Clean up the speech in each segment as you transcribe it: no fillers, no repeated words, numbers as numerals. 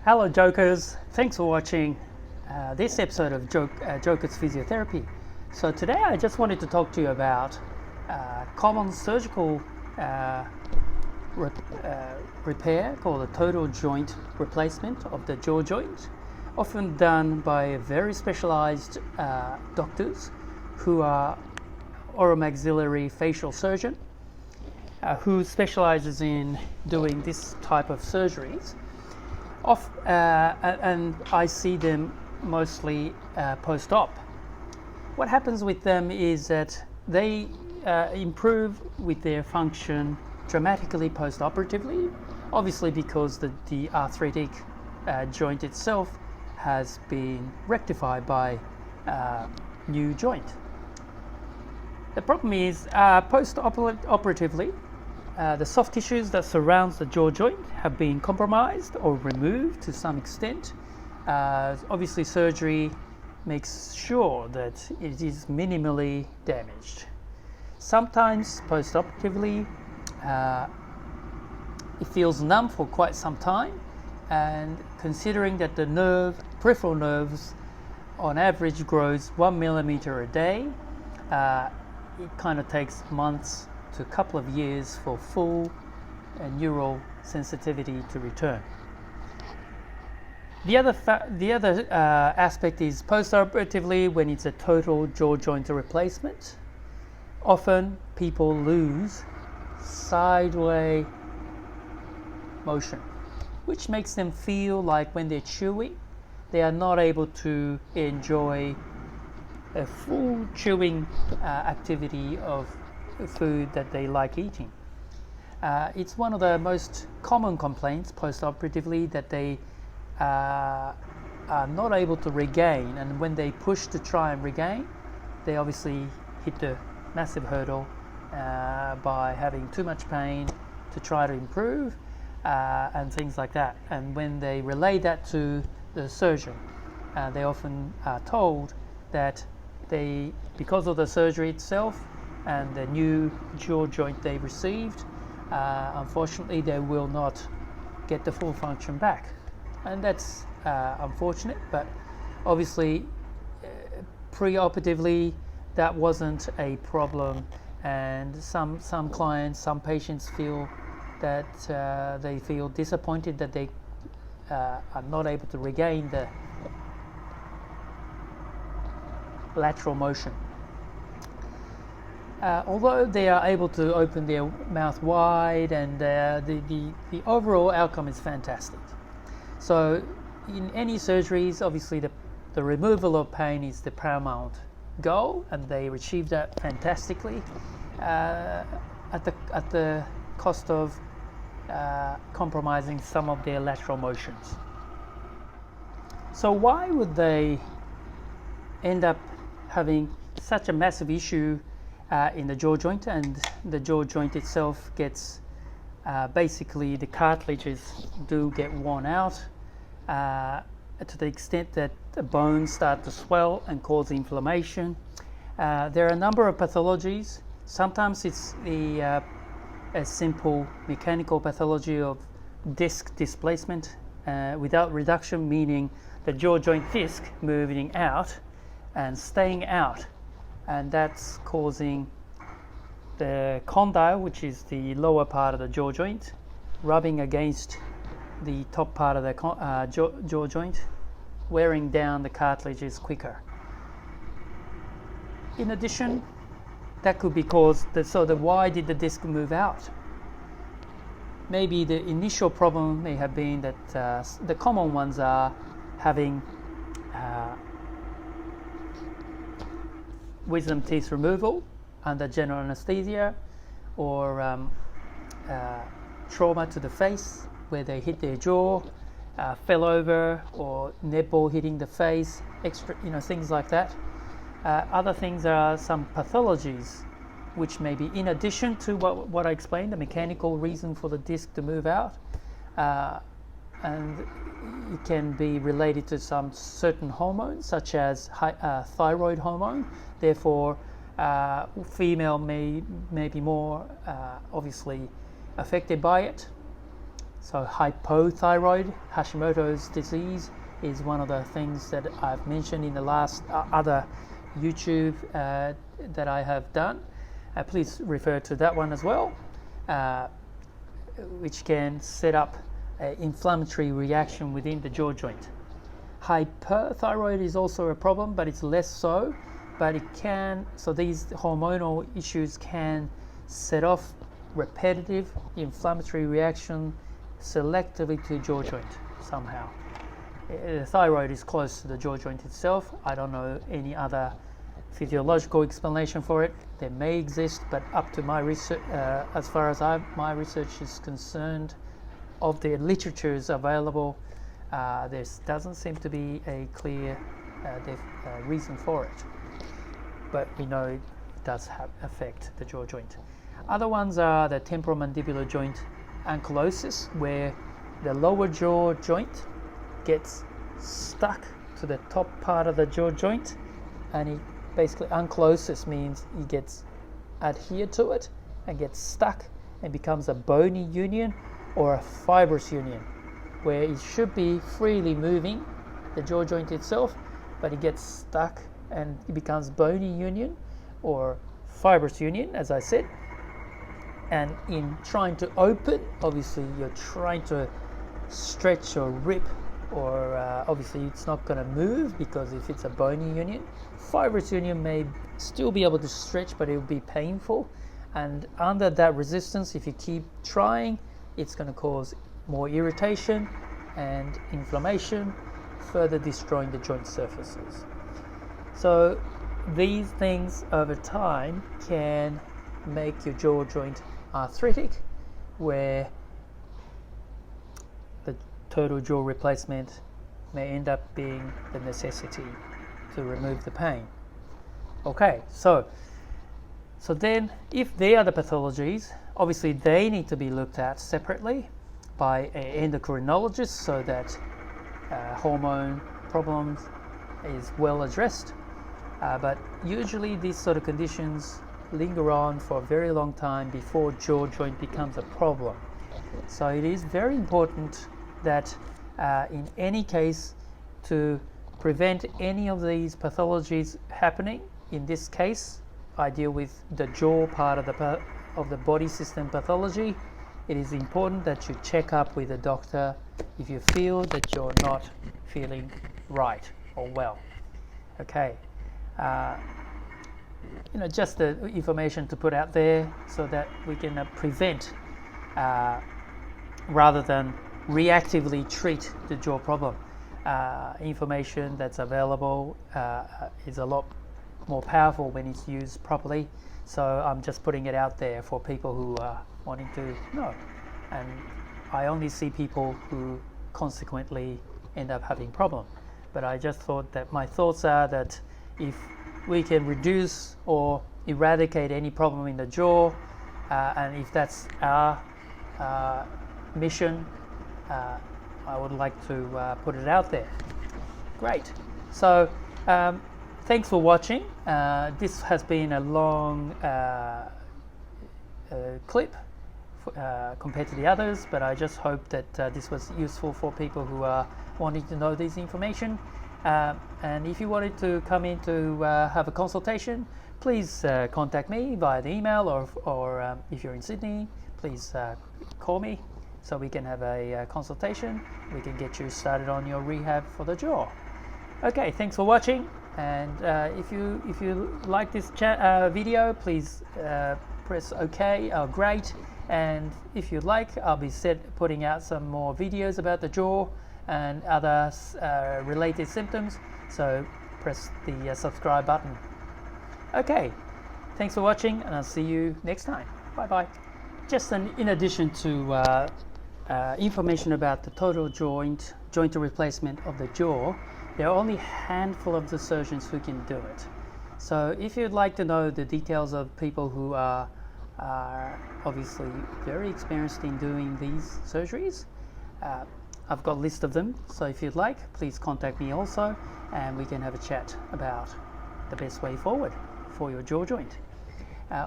Hello Jokers, thanks for watching this episode of Jawkers Physiotherapy. So today I just wanted to talk to you about common surgical repair called a total joint replacement of the jaw joint, often done by very specialized doctors who are oromaxillary facial surgeon who specializes in doing this type of surgeries. And I see them mostly post-op. What happens with them is that they improve with their function dramatically post-operatively, obviously because the arthritic joint itself has been rectified by new joint. The problem is post-operatively, the soft tissues that surrounds the jaw joint have been compromised or removed to some extent. Obviously, surgery makes sure that it is minimally damaged. Sometimes post-operatively, it feels numb for quite some time, and considering that the peripheral nerves on average grows 1 millimeter a day, it kind of takes months to a couple of years for full neural sensitivity to return. The other aspect is post-operatively, when it's a total jaw joint replacement. Often people lose sideways motion, which makes them feel like when they're chewing, they are not able to enjoy a full chewing activity of food that they like eating. It's one of the most common complaints post-operatively that they are not able to regain, and when they push to try and regain, they obviously hit the massive hurdle by having too much pain to try to improve and things like that. And when they relay that to the surgeon, they often are told that because of the surgery itself and the new jaw joint they received, unfortunately they will not get the full function back, and that's unfortunate. But obviously pre-operatively that wasn't a problem, and some clients, some patients feel that they feel disappointed that they are not able to regain the lateral motion. Although they are able to open their mouth wide, and the overall outcome is fantastic. So in any surgeries, obviously the removal of pain is the paramount goal, and they achieve that fantastically at the cost of compromising some of their lateral motions. So why would they end up having such a massive issue in the jaw joint? And the jaw joint itself gets basically the cartilages do get worn out to the extent that the bones start to swell and cause inflammation. There are a number of pathologies. Sometimes it's a simple mechanical pathology of disc displacement without reduction, meaning the jaw joint disc moving out and staying out, and that's causing the condyle, which is the lower part of the jaw joint, rubbing against the top part of the jaw joint, wearing down the cartilages quicker. In addition, that could be caused, why did the disc move out? Maybe the initial problem may have been that the common ones are having wisdom teeth removal under general anesthesia, or trauma to the face where they hit their jaw, fell over, or netball hitting the face, things like that. Other things are some pathologies which may be in addition to what I explained, the mechanical reason for the disc to move out, and it can be related to some certain hormones such as thyroid hormone. Therefore, female may be more obviously affected by it. So hypothyroid, Hashimoto's disease, is one of the things that I've mentioned in the last other YouTube that I have done. Please refer to that one as well, which can set up an inflammatory reaction within the jaw joint. Hyperthyroid is also a problem, but it's less so. But it can, so these hormonal issues can set off repetitive inflammatory reaction selectively to jaw joint somehow. The thyroid is close to the jaw joint itself. I don't know any other physiological explanation for it. There may exist, but up to my research, as far as my research is concerned, of the literatures available, there doesn't seem to be a clear reason for it. But we know it does affect the jaw joint. Other ones are the temporomandibular joint ankylosis, where the lower jaw joint gets stuck to the top part of the jaw joint, and it basically, ankylosis means it gets adhered to it and gets stuck and becomes a bony union or a fibrous union, where it should be freely moving, the jaw joint itself, but it gets stuck and it becomes bony union or fibrous union, as I said. And in trying to open, obviously you're trying to stretch or rip, or obviously it's not going to move, because if it's a bony union, fibrous union may still be able to stretch, but it will be painful. And under that resistance, if you keep trying, it's going to cause more irritation and inflammation, further destroying the joint surfaces. So these things over time can make your jaw joint arthritic, where the total jaw replacement may end up being the necessity to remove the pain. Okay, so then if they are the pathologies, obviously they need to be looked at separately by an endocrinologist, so that hormone problems is well addressed. But usually these sort of conditions linger on for a very long time before jaw joint becomes a problem. So it is very important that in any case, to prevent any of these pathologies happening, in this case I deal with the jaw part of the body system pathology, it is important that you check up with a doctor if you feel that you're not feeling right or well. Okay. Just the information to put out there so that we can prevent rather than reactively treat the jaw problem. Information that's available is a lot more powerful when it's used properly. So I'm just putting it out there for people who are wanting to know. And I only see people who consequently end up having problems. But I just thought that my thoughts are that if we can reduce or eradicate any problem in the jaw, and if that's our mission, I would like to put it out there. Great. So thanks for watching. This has been a long clip compared to the others, but I just hope that this was useful for people who are wanting to know this information. And if you wanted to come in to have a consultation, please contact me via the email, or if you're in Sydney, please call me so we can have a consultation. We can get you started on your rehab for the jaw. Okay, thanks for watching. And if you like this video, please press OK. Great. And if you'd like, I'll be putting out some more videos about the jaw and other related symptoms, so press the subscribe button. Okay, thanks for watching, and I'll see you next time. Bye bye. Just in addition to information about the total joint replacement of the jaw, there are only a handful of the surgeons who can do it. So if you'd like to know the details of people who are obviously very experienced in doing these surgeries, I've got a list of them, so if you'd like, please contact me also, and we can have a chat about the best way forward for your jaw joint.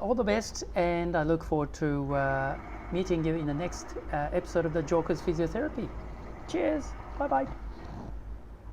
All the best, and I look forward to meeting you in the next episode of the Jawkers Physiotherapy. Cheers. Bye bye.